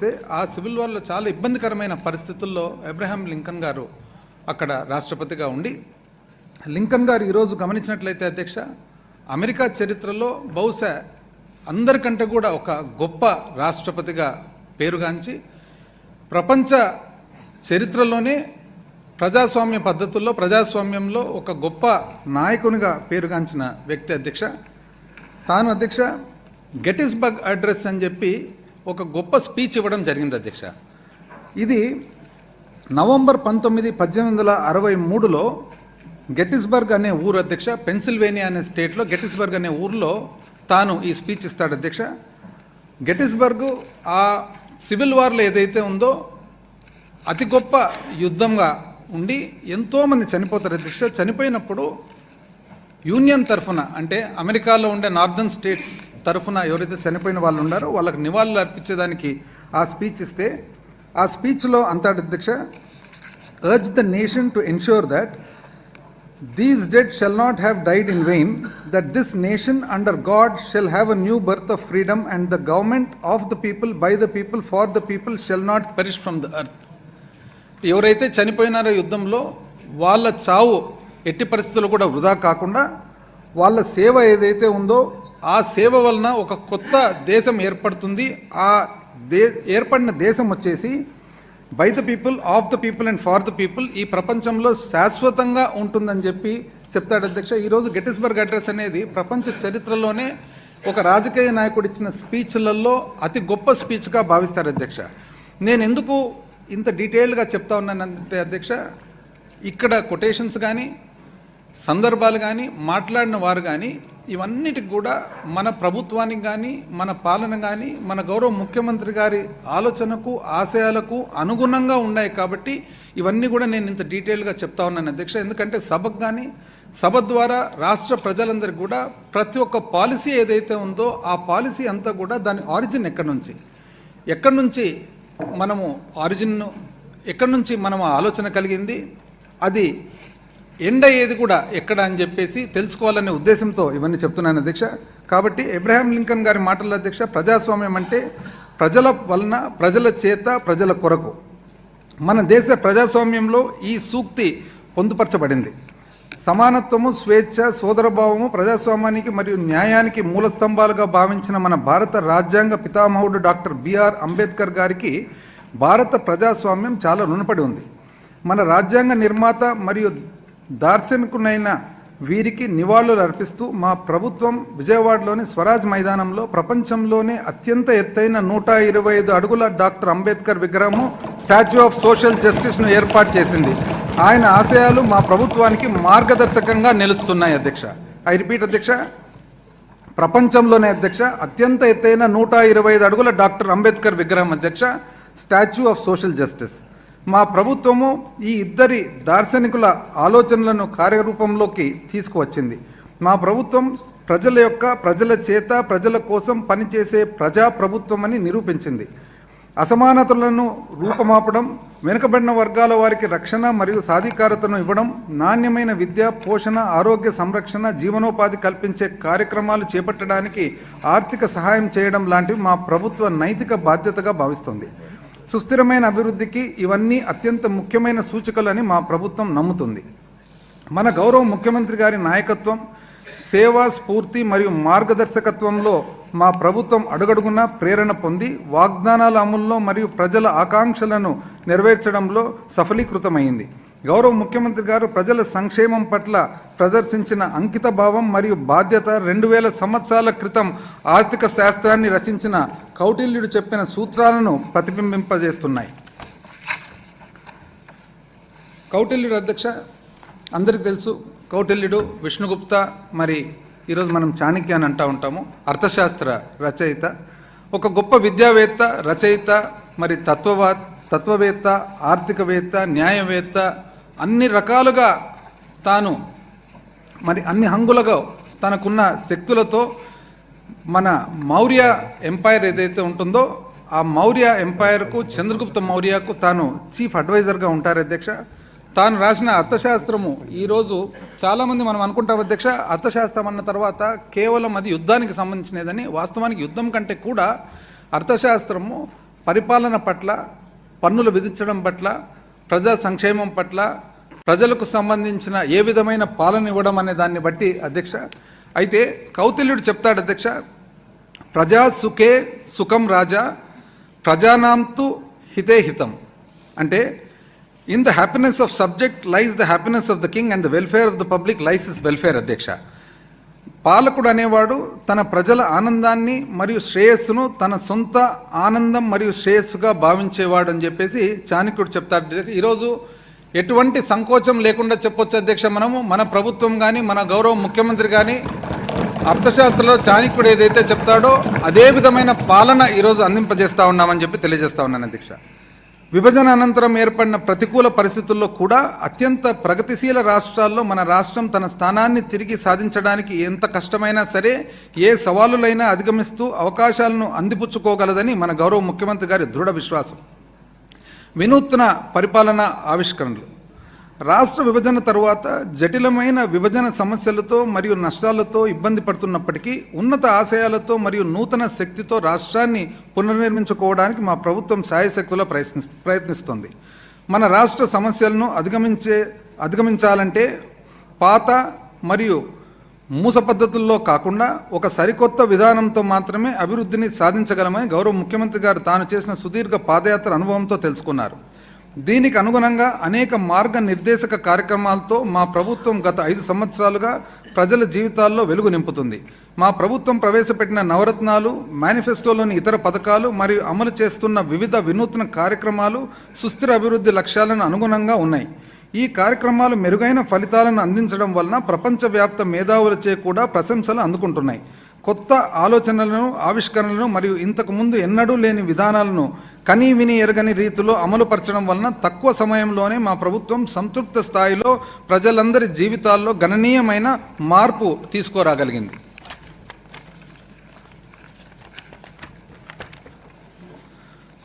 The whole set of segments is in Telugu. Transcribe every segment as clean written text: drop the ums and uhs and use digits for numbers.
వస్తే ఆ సివిల్ వార్లో చాలా ఇబ్బందికరమైన పరిస్థితుల్లో అబ్రహాం లింకన్ గారు అక్కడ రాష్ట్రపతిగా ఉండి, లింకన్ గారు ఈరోజు గమనించినట్లయితే అధ్యక్ష, అమెరికా చరిత్రలో బహుశా అందరికంటే కూడా ఒక గొప్ప రాష్ట్రపతిగా పేరుగాంచి ప్రపంచ చరిత్రలోనే ప్రజాస్వామ్య పద్ధతుల్లో ప్రజాస్వామ్యంలో ఒక గొప్ప నాయకునిగా పేరుగాంచిన వ్యక్తి అధ్యక్ష. తాను అధ్యక్ష గెటిస్బర్గ్ అడ్రస్ అని చెప్పి ఒక గొప్ప స్పీచ్ ఇవ్వడం జరిగింది అధ్యక్ష. ఇది నవంబర్ 19, 1863లో గెటిస్బర్గ్ అనే ఊరు అధ్యక్ష, పెన్సిల్వేనియా అనే స్టేట్లో గెటిస్బర్గ్ అనే ఊరిలో తాను ఈ స్పీచ్ ఇస్తాడు అధ్యక్ష. గెటిస్బర్గ్ ఆ సివిల్ వార్లో ఏదైతే ఉందో అతి గొప్ప యుద్ధంగా ఉండి ఎంతోమంది చనిపోతారు అధ్యక్ష. చనిపోయినప్పుడు యూనియన్ తరఫున, అంటే అమెరికాలో ఉండే నార్దర్న్ స్టేట్స్ తరఫున ఎవరైతే చనిపోయిన వాళ్ళు ఉన్నారో వాళ్ళకి నివాళులు అర్పించేదానికి ఆ స్పీచ్ ఇస్తే, ఆ స్పీచ్లో అంటాడు అధ్యక్ష, urge the nation to ensure that these dead shall not have died in vain, that this nation under God shall have a new birth of freedom, and the government of the people, by the people, for the people shall not perish from the earth. ఎవరైతే చనిపోయినారో యుద్ధంలో వాళ్ళ చావు ఎట్టి పరిస్థితుల్లో కూడా వృధా కాకుండా వాళ్ళ సేవ ఏదైతే ఉందో ఆ సేవ వలన ఒక కొత్త దేశం ఏర్పడుతుంది. ఆ ఏర్పడిన దేశం వచ్చేసి by the people, of the people and for the people, ఈ ప్రపంచంలో శాశ్వతంగా ఉంటుందని చెప్పి చెప్తాడు అధ్యక్ష. ఈరోజు గెటిస్బర్గ్ అడ్రస్ అనేది ప్రపంచ చరిత్రలోనే ఒక రాజకీయ నాయకుడు ఇచ్చిన స్పీచ్లలో అతి గొప్ప స్పీచ్గా భావిస్తారు అధ్యక్ష. నేను ఎందుకు ఇంత డీటెయిల్గా చెప్తా ఉన్నానంటే అధ్యక్ష, ఇక్కడ కొటేషన్స్ కానీ సందర్భాలు కానీ మాట్లాడిన వారు కానీ ఇవన్నిటికి కూడా మన ప్రభుత్వానికి కానీ మన పాలన కానీ మన గౌరవ ముఖ్యమంత్రి గారి ఆలోచనకు ఆశయాలకు అనుగుణంగా ఉన్నాయి. కాబట్టి ఇవన్నీ కూడా నేను ఇంత డీటెయిల్గా చెప్తా ఉన్నాను అధ్యక్ష. ఎందుకంటే సభకు కానీ సభ ద్వారా రాష్ట్ర ప్రజలందరికీ కూడా ప్రతి ఒక్క పాలసీ ఏదైతే ఉందో ఆ పాలసీ అంతా కూడా దాని ఆరిజిన్ ఎక్కడి నుంచి మనము ఎక్కడి నుంచి మనం ఆలోచన కలిగింది, అది ఎండ్ అయ్యేది కూడా ఎక్కడ అని చెప్పేసి తెలుసుకోవాలనే ఉద్దేశంతో ఇవన్నీ చెప్తున్నాను అధ్యక్ష. కాబట్టి అబ్రహాం లింకన్ గారి మాటల అధ్యక్ష, ప్రజాస్వామ్యం అంటే ప్రజల వలన, ప్రజల చేత, ప్రజల కొరకు. మన దేశ ప్రజాస్వామ్యంలో ఈ సూక్తి పొందుపరచబడింది. సమానత్వము, స్వేచ్ఛ, సోదరభావము ప్రజాస్వామ్యానికి మరియు న్యాయానికి మూల స్తంభాలుగా భావించిన మన భారత రాజ్యాంగ పితామహుడు డాక్టర్ బిఆర్ అంబేద్కర్ గారికి భారత ప్రజాస్వామ్యం చాలా రుణపడి ఉంది. మన రాజ్యాంగ నిర్మాత మరియు దార్శనికునైన వీరికి నివాళులు అర్పిస్తూ మా ప్రభుత్వం విజయవాడలోని స్వరాజ్ మైదానంలో ప్రపంచంలోనే అత్యంత ఎత్తైన 125 అడుగుల డాక్టర్ అంబేద్కర్ విగ్రహము, స్టాచ్యూ ఆఫ్ సోషల్ జస్టిస్ను ఏర్పాటు చేసింది. ఆయన ఆశయాలు మా ప్రభుత్వానికి మార్గదర్శకంగా నిలుస్తున్నాయి అధ్యక్ష. ఐ రిపీట్ అధ్యక్ష, ప్రపంచంలోనే అధ్యక్ష అత్యంత ఎత్తైన 125 అడుగుల డాక్టర్ అంబేద్కర్ విగ్రహం అధ్యక్ష, స్టాచ్యూ ఆఫ్ సోషల్ జస్టిస్. మా ప్రభుత్వము ఈ ఇద్దరి దార్శనికుల ఆలోచనలను కార్యరూపంలోకి తీసుకువచ్చింది. మా ప్రభుత్వం ప్రజల చేత, ప్రజల కోసం పనిచేసే ప్రజాప్రభుత్వం అని నిరూపించింది. అసమానతలను రూపమాపడం, వెనుకబడిన వర్గాల వారికి రక్షణ మరియు సాధికారతను ఇవ్వడం, నాణ్యమైన విద్య, పోషణ, ఆరోగ్య సంరక్షణ, జీవనోపాధి కల్పించే కార్యక్రమాలు చేపట్టడానికి ఆర్థిక సహాయం చేయడం లాంటివి మా ప్రభుత్వ నైతిక బాధ్యతగా భావిస్తుంది. సుస్థిరమైన అభివృద్ధికి ఇవన్నీ అత్యంత ముఖ్యమైన సూచికలని మా ప్రభుత్వం నమ్ముతుంది. మన గౌరవ ముఖ్యమంత్రి గారి నాయకత్వం, సేవా స్ఫూర్తి మరియు మార్గదర్శకత్వంలో మా ప్రభుత్వం అడుగడుగునా ప్రేరణ పొంది వాగ్దానాల అమలులో మరియు ప్రజల ఆకాంక్షలను నెరవేర్చడంలో సఫలీకృతమైంది. గౌరవ ముఖ్యమంత్రి గారు ప్రజల సంక్షేమం పట్ల ప్రదర్శించిన అంకిత భావం మరియు బాధ్యత 2000 సంవత్సరాల క్రితం ఆర్థిక శాస్త్రాన్ని రచించిన కౌటిల్యుడు చెప్పిన సూత్రాలను ప్రతిబింబింపజేస్తున్నాయి. కౌటిల్యుడు అధ్యక్ష అందరికీ తెలుసు. కౌటిల్యుడు, విష్ణుగుప్త, మరి ఈరోజు మనం చాణక్య అని అంటూ ఉంటాము, అర్థశాస్త్ర రచయిత, ఒక గొప్ప విద్యావేత్త, రచయిత, మరి తత్వవేత్త, ఆర్థికవేత్త, న్యాయవేత్త, అన్ని రకాలుగా తాను మరి అన్ని హంగులుగా తనకున్న శక్తులతో మన మౌర్య ఎంపైర్ ఏదైతే ఉంటుందో ఆ మౌర్య ఎంపైర్కు, చంద్రగుప్త మౌర్యకు తాను చీఫ్ అడ్వైజర్గా ఉంటారు అధ్యక్ష. తాను రాసిన అర్థశాస్త్రము ఈరోజు చాలామంది మనం అనుకుంటాం అధ్యక్ష, అర్థశాస్త్రం అన్న తర్వాత కేవలం అది యుద్ధానికి సంబంధించినదని. వాస్తవానికి యుద్ధం కంటే కూడా అర్థశాస్త్రము పరిపాలన పట్ల, పన్నులు విధించడం పట్ల, ప్రజా సంక్షేమం పట్ల, ప్రజలకు సంబంధించిన ఏ విధమైన పాలన ఇవ్వడం అనే దాన్ని బట్టి అధ్యక్ష. అయితే కౌటిల్యుడు చెప్తాడు అధ్యక్ష, ప్రజా సుఖే సుఖం రాజా, ప్రజానాంతు హితే హితం. అంటే in the happiness of subject lies the happiness of the king and the welfare of the public lies is welfare అధ్యక్ష. పాలకుడు అనేవాడు తన ప్రజల ఆనందాన్ని మరియు శ్రేయస్సును తన సొంత ఆనందం మరియు శ్రేయస్సుగా భావించేవాడు అని చెప్పేసి చాణక్యుడు చెప్తాడు. ఈరోజు ఎటువంటి సంకోచం లేకుండా చెప్పొచ్చు అధ్యక్ష, మనము మన ప్రభుత్వం కానీ మన గౌరవ ముఖ్యమంత్రి కానీ అర్థశాస్త్రంలో చాణక్యుడు ఏదైతే చెప్తాడో అదే విధమైన పాలన ఈరోజు అందింపజేస్తూ ఉన్నామని చెప్పి తెలియజేస్తా ఉన్నాను అధ్యక్ష. విభజన అనంతరం ఏర్పడిన ప్రతికూల పరిస్థితుల్లో కూడా అత్యంత ప్రగతిశీల రాష్ట్రాల్లో మన రాష్ట్రం తన స్థానాన్ని తిరిగి సాధించడానికి ఎంత కష్టమైనా సరే, ఏ సవాలులైనా అధిగమిస్తూ అవకాశాలను అందిపుచ్చుకోగలదని మన గౌరవ ముఖ్యమంత్రి గారి దృఢ విశ్వాసం. వినూత్న పరిపాలన ఆవిష్కరణలు. రాష్ట్ర విభజన తరువాత జటిలమైన విభజన సమస్యలతో మరియు నష్టాలతో ఇబ్బంది పడుతున్నప్పటికీ ఉన్నత ఆశయాలతో మరియు నూతన శక్తితో రాష్ట్రాన్ని పునర్నిర్మించుకోవడానికి మా ప్రభుత్వం శాయశక్తులా ప్రయత్నిస్తుంది. మన రాష్ట్ర సమస్యలను అధిగమించాలంటే పాత మరియు మూస పద్ధతుల్లో కాకుండా ఒక సరికొత్త విధానంతో మాత్రమే అభివృద్ధిని సాధించగలమని గౌరవ ముఖ్యమంత్రి గారు తాను చేసిన సుదీర్ఘ పాదయాత్ర అనుభవంతో తెలుసుకున్నారు. దీనికి అనుగుణంగా అనేక మార్గ నిర్దేశక కార్యక్రమాలతో మా ప్రభుత్వం గత 5 సంవత్సరాలుగా ప్రజల జీవితాల్లో వెలుగు నింపుతుంది. మా ప్రభుత్వం ప్రవేశపెట్టిన నవరత్నాలు, మేనిఫెస్టోలోని ఇతర పథకాలు మరియు అమలు చేస్తున్న వివిధ వినూత్న కార్యక్రమాలు సుస్థిర అభివృద్ధి లక్ష్యాలను అనుగుణంగా ఉన్నాయి. ఈ కార్యక్రమాలు మెరుగైన ఫలితాలను అందించడం వలన ప్రపంచవ్యాప్త మేధావులచే కూడా ప్రశంసలు అందుకుంటున్నాయి. కొత్త ఆలోచనలను, ఆవిష్కరణలను మరియు ఇంతకుముందు ఎన్నడూ లేని విధానాలను కనీ విని ఎరగని రీతిలో అమలుపరచడం వలన తక్కువ సమయంలోనే మా ప్రభుత్వం సంతృప్త స్థాయిలో ప్రజలందరి జీవితాల్లో గణనీయమైన మార్పు తీసుకురాగలిగింది.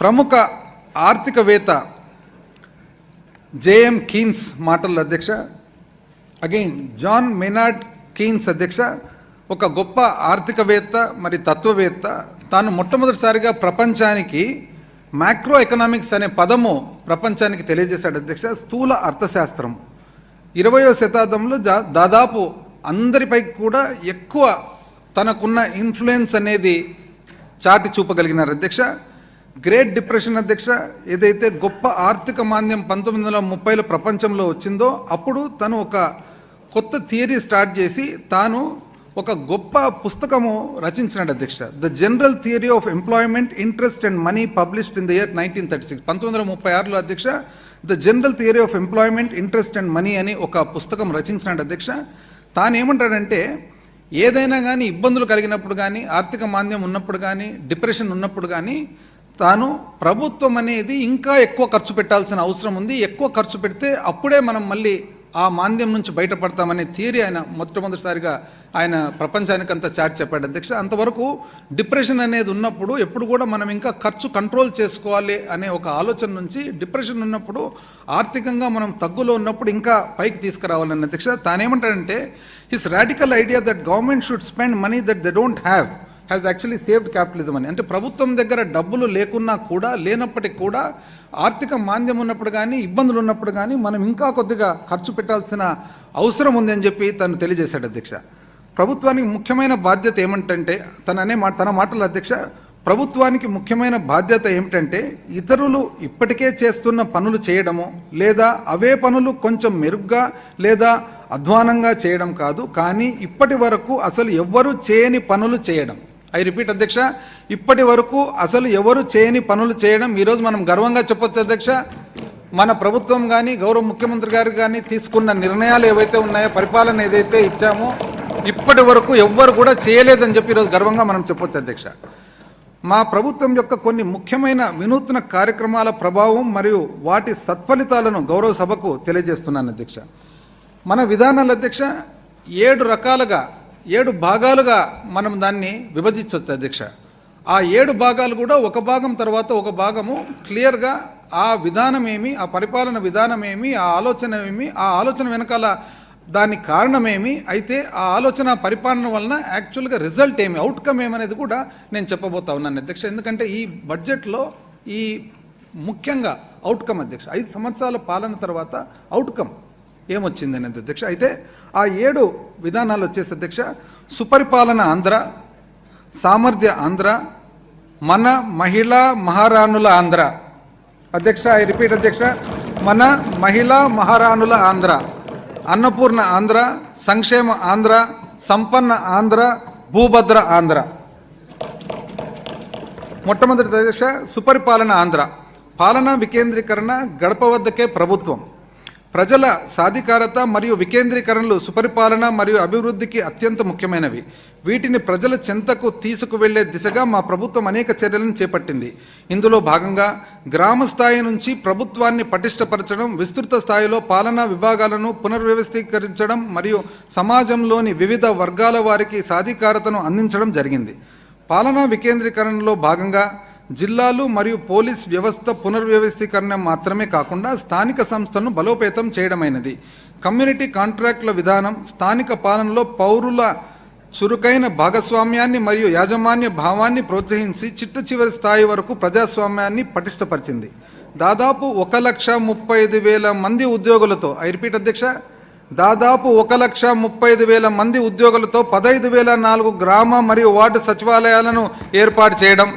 ప్రముఖ ఆర్థికవేత్త జేఎం కీన్స్ మాటల అధ్యక్ష, అగైన్ జాన్ మెనార్డ్ కీన్స్ అధ్యక్ష, ఒక గొప్ప ఆర్థికవేత్త మరి తత్వవేత్త. తాను మొట్టమొదటిసారిగా ప్రపంచానికి మ్యాక్రో ఎకనామిక్స్ అనే పదము ప్రపంచానికి తెలియజేశాడు అధ్యక్ష. స్థూల అర్థశాస్త్రం 20వ శతాబ్దంలో దాదాపు అందరిపై కూడా ఎక్కువ తనకున్న ఇన్ఫ్లుయెన్స్ అనేది చాటి చూపగలిగినారు అధ్యక్ష. గ్రేట్ డిప్రెషన్ అధ్యక్ష, ఏదైతే గొప్ప ఆర్థిక మాంద్యం 1930లో ప్రపంచంలో వచ్చిందో అప్పుడు తను ఒక కొత్త థియరీ స్టార్ట్ చేసి తాను ఒక గొప్ప పుస్తకము రచించినాడు అధ్యక్ష. The general theory of employment, interest and money, published in the year 1936. 1936లో అధ్యక్ష the general theory of employment, interest and money అని ఒక పుస్తకం రచించినాడు అధ్యక్ష. తాను ఏమంటాడంటే, ఏదైనా కానీ ఇబ్బందులు కలిగినప్పుడు కానీ, ఆర్థిక మాంద్యం ఉన్నప్పుడు కానీ, డిప్రెషన్ ఉన్నప్పుడు కానీ తాను ప్రభుత్వం అనేది ఇంకా ఎక్కువ ఖర్చు పెట్టాల్సిన అవసరం ఉంది, ఎక్కువ ఖర్చు పెడితే అప్పుడే మనం మళ్ళీ ఆ మాంద్యం నుంచి బయటపడతామనే థియరీ ఆయన మొట్టమొదటిసారిగా ఆయన ప్రపంచానికంతా చాటి చెప్పాడు అధ్యక్ష. అంతవరకు డిప్రెషన్ అనేది ఉన్నప్పుడు ఎప్పుడు కూడా మనం ఇంకా ఖర్చు కంట్రోల్ చేసుకోవాలి అనే ఒక ఆలోచన నుంచి డిప్రెషన్ ఉన్నప్పుడు ఆర్థికంగా మనం తగ్గులో ఉన్నప్పుడు ఇంకా పైకి తీసుకురావాలని అధ్యక్ష. తానేమంటాడంటే, his radical idea that government should spend money that they don't have has actually saved capitalism అని. అంటే ప్రభుత్వం దగ్గర డబ్బులు లేకున్నా కూడా, లేనప్పటికీ కూడా ఆర్థిక మాంద్యం ఉన్నప్పుడు కానీ, ఇబ్బందులు ఉన్నప్పుడు కానీ మనం ఇంకా కొద్దిగా ఖర్చు పెట్టాల్సిన అవసరం ఉంది అని చెప్పి తను తెలియజేశాడు అధ్యక్ష. ప్రభుత్వానికి ముఖ్యమైన బాధ్యత ఏమంటే, తన మాటల అధ్యక్ష, ప్రభుత్వానికి ముఖ్యమైన బాధ్యత ఏమిటంటే ఇతరులు ఇప్పటికే చేస్తున్న పనులు చేయడము, లేదా అవే పనులు కొంచెం మెరుగ్గా లేదా అధ్వానంగా చేయడం కాదు, కానీ ఇప్పటి వరకు అసలు ఎవ్వరూ చేయని పనులు చేయడం. ఐ రిపీట్ అధ్యక్ష, ఇప్పటి వరకు అసలు ఎవరు చేయని పనులు చేయడం. ఈరోజు మనం గర్వంగా చెప్పొచ్చు అధ్యక్ష, మన ప్రభుత్వం కానీ గౌరవ ముఖ్యమంత్రి గారు కానీ తీసుకున్న నిర్ణయాలు ఏవైతే ఉన్నాయో, పరిపాలన ఏదైతే ఇచ్చామో ఇప్పటి వరకు ఎవ్వరు కూడా చేయలేదని చెప్పి ఈరోజు గర్వంగా మనం చెప్పొచ్చు అధ్యక్ష. మా ప్రభుత్వం యొక్క కొన్ని ముఖ్యమైన వినూత్న కార్యక్రమాల ప్రభావం మరియు వాటి సత్ఫలితాలను గౌరవ సభకు తెలియజేస్తున్నాను అధ్యక్ష. మన విధానాలు అధ్యక్ష 7 భాగాలుగా మనం దాన్ని విభజించవచ్చు అధ్యక్ష. ఆ 7 భాగాలు కూడా ఒక భాగం తర్వాత ఒక భాగము క్లియర్గా ఆ విధానం ఏమి, ఆ పరిపాలన విధానం ఏమి, ఆ ఆలోచన ఏమి, ఆ ఆలోచన వెనకాల దాని కారణమేమి, అయితే ఆ ఆలోచన పరిపాలన వలన యాక్చువల్గా రిజల్ట్ ఏమి, అవుట్కమ్ ఏమనేది కూడా నేను చెప్పబోతా ఉన్నాను అధ్యక్ష. ఎందుకంటే ఈ బడ్జెట్లో ఈ ముఖ్యంగా అవుట్కమ్ అధ్యక్ష 5 సంవత్సరాల పాలన తర్వాత అవుట్కమ్ ఏమొచ్చింది అనేది అధ్యక్ష. అయితే ఆ 7 విధానాలు వచ్చేసి అధ్యక్ష, సుపరిపాలన ఆంధ్ర, సామర్థ్య ఆంధ్ర, మన మహిళా మహారాణుల ఆంధ్ర. అధ్యక్ష, ఐ రిపీట్ అధ్యక్ష, మన మహిళా మహారాణుల ఆంధ్ర, అన్నపూర్ణ ఆంధ్ర, సంక్షేమ ఆంధ్ర, సంపన్న ఆంధ్ర, భూభద్ర ఆంధ్ర. మొట్టమొదటి అధ్యక్ష, సుపరిపాలన ఆంధ్ర. పాలనా వికేంద్రీకరణ, గడప వద్దకే ప్రభుత్వం. ప్రజల సాధికారత మరియు వికేంద్రీకరణలు సుపరిపాలన మరియు అభివృద్ధికి అత్యంత ముఖ్యమైనవి. వీటిని ప్రజల చెంతకు తీసుకువెళ్లే దిశగా మా ప్రభుత్వం అనేక చర్యలను చేపట్టింది. ఇందులో భాగంగా గ్రామ స్థాయి నుంచి ప్రభుత్వాన్ని పటిష్టపరచడం, విస్తృత స్థాయిలో పాలనా విభాగాలను పునర్వ్యవస్థీకరించడం మరియు సమాజంలోని వివిధ వర్గాల వారికి సాధికారతను అందించడం జరిగింది. పాలనా వికేంద్రీకరణలో భాగంగా జిల్లాలు మరియు పోలీస్ వ్యవస్థ పునర్వ్యవస్థీకరణ మాత్రమే కాకుండా స్థానిక సంస్థలను బలోపేతం చేయడమైనది. కమ్యూనిటీ కాంట్రాక్టుల విధానం స్థానిక పాలనలో పౌరుల చురుకైన భాగస్వామ్యాన్ని మరియు యాజమాన్య భావాన్ని ప్రోత్సహించి చిట్ట చివరి స్థాయి వరకు ప్రజాస్వామ్యాన్ని పటిష్టపరిచింది. దాదాపు 1,35,000 మంది ఉద్యోగులతో, ఐ రిపీట్ అధ్యక్ష, దాదాపు 1,35,000 మంది ఉద్యోగులతో 15,004 గ్రామ మరియు వార్డు సచివాలయాలను ఏర్పాటు చేయడం,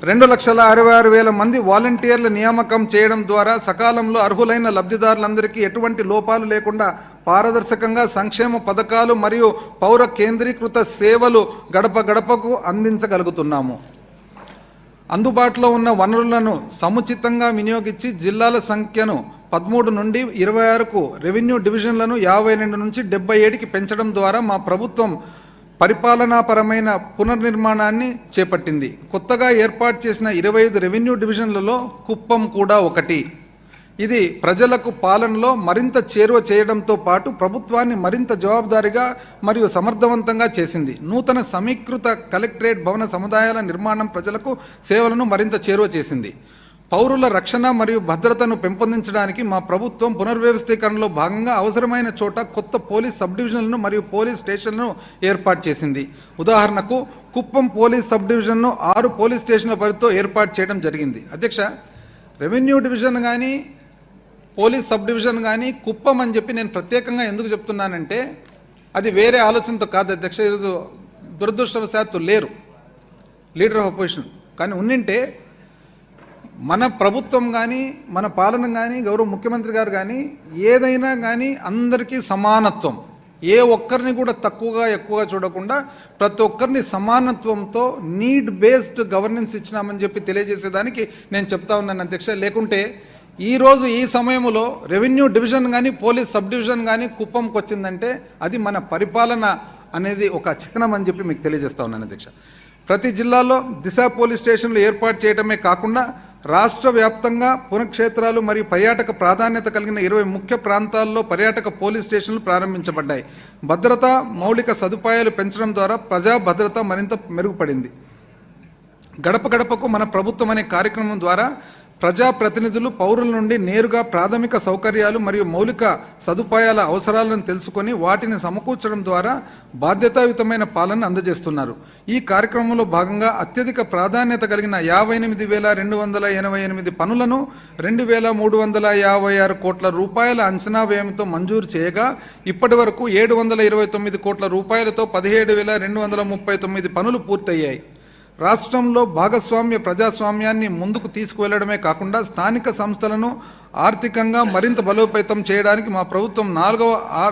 2,66,000 మంది వాలంటీర్ల నియామకం చేయడం ద్వారా సకాలంలో అర్హులైన లబ్ధిదారులందరికీ ఎటువంటి లోపాలు లేకుండా పారదర్శకంగా సంక్షేమ పథకాలు మరియు పౌర కేంద్రీకృత సేవలు గడప గడపకు అందించగలుగుతున్నాము. అందుబాటులో ఉన్న వనరులను సముచితంగా వినియోగించి జిల్లాల సంఖ్యను 13 నుండి 26కు, రెవెన్యూ డివిజన్లను 52 నుంచి 77కి పెంచడం ద్వారా మా ప్రభుత్వం పరిపాలనాపరమైన పునర్నిర్మాణాన్ని చేపట్టింది. కొత్తగా ఏర్పాటు చేసిన 25 రెవెన్యూ డివిజన్లలో కుప్పం కూడా ఒకటి. ఇది ప్రజలకు పాలనలో మరింత చేరువ చేయడంతో పాటు ప్రభుత్వాన్ని మరింత జవాబుదారీగా మరియు సమర్థవంతంగా చేసింది. నూతన సమీకృత కలెక్టరేట్ భవన సముదాయాల నిర్మాణం ప్రజలకు సేవలను మరింత చేరువ చేసింది. పౌరుల రక్షణ మరియు భద్రతను పెంపొందించడానికి మా ప్రభుత్వం పునర్వ్యవస్థీకరణలో భాగంగా అవసరమైన చోట కొత్త పోలీస్ సబ్ డివిజన్లను మరియు పోలీస్ స్టేషన్లను ఏర్పాటు చేసింది. ఉదాహరణకు కుప్పం పోలీస్ సబ్ డివిజన్ను 6 పోలీస్ స్టేషన్ల పరిధితో ఏర్పాటు చేయడం జరిగింది. అధ్యక్ష, రెవెన్యూ డివిజన్ కానీ పోలీస్ సబ్ డివిజన్ కానీ కుప్పం అని చెప్పి నేను ప్రత్యేకంగా ఎందుకు చెప్తున్నానంటే అది వేరే ఆలోచనతో కాదు అధ్యక్ష. ఈరోజు దురదృష్టవశాత్తు లేరు లీడర్ ఆఫ్ అపోజిషన్, కానీ ఉన్నింటే మన ప్రభుత్వం కానీ మన పాలన కానీ గౌరవ ముఖ్యమంత్రి గారు కానీ ఏదైనా కానీ అందరికీ సమానత్వం, ఏ ఒక్కరిని కూడా తక్కువగా ఎక్కువగా చూడకుండా ప్రతి ఒక్కరిని సమానత్వంతో నీడ్ బేస్డ్ గవర్నెన్స్ ఇచ్చినామని చెప్పి తెలియజేసేదానికి నేను చెప్తా ఉన్నాను అధ్యక్ష. లేకుంటే ఈరోజు ఈ సమయంలో రెవెన్యూ డివిజన్ కానీ పోలీస్ సబ్ డివిజన్ కానీ కుప్పంకి వచ్చిందంటే అది మన పరిపాలన అనేది ఒక చిహ్నం అని చెప్పి మీకు తెలియజేస్తా ఉన్నాను అధ్యక్ష. ప్రతి జిల్లాలో దిశ పోలీస్ స్టేషన్లు ఏర్పాటు చేయడమే కాకుండా రాష్ట్ర వ్యాప్తంగా పుణ్యక్షేత్రాలు మరియు పర్యాటక ప్రాధాన్యత కలిగిన 20 ముఖ్య ప్రాంతాల్లో పర్యాటక పోలీస్ స్టేషన్లు ప్రారంభించబడ్డాయి. భద్రత మౌలిక సదుపాయాలు పెంచడం ద్వారా ప్రజా భద్రత మరింత మెరుగుపడింది. గడప గడపకు మన ప్రభుత్వం అనే కార్యక్రమం ద్వారా ప్రజాప్రతినిధులు పౌరుల నుండి నేరుగా ప్రాథమిక సౌకర్యాలు మరియు మౌలిక సదుపాయాల అవసరాలను తెలుసుకొని వాటిని సమకూర్చడం ద్వారా బాధ్యతాయుతమైన పాలన అందజేస్తున్నారు. ఈ కార్యక్రమంలో భాగంగా అత్యధిక ప్రాధాన్యత కలిగిన 58,288 పనులను 2,356 కోట్ల రూపాయల అంచనా వ్యయంతో మంజూరు చేయగా ఇప్పటి వరకు 729 కోట్ల రూపాయలతో 17,239 పనులు పూర్తయ్యాయి. రాష్ట్రంలో భాగస్వామ్య ప్రజాస్వామ్యాన్ని ముందుకు తీసుకువెళ్లడమే కాకుండా స్థానిక సంస్థలను ఆర్థికంగా మరింత బలోపేతం చేయడానికి మా ప్రభుత్వం 4వ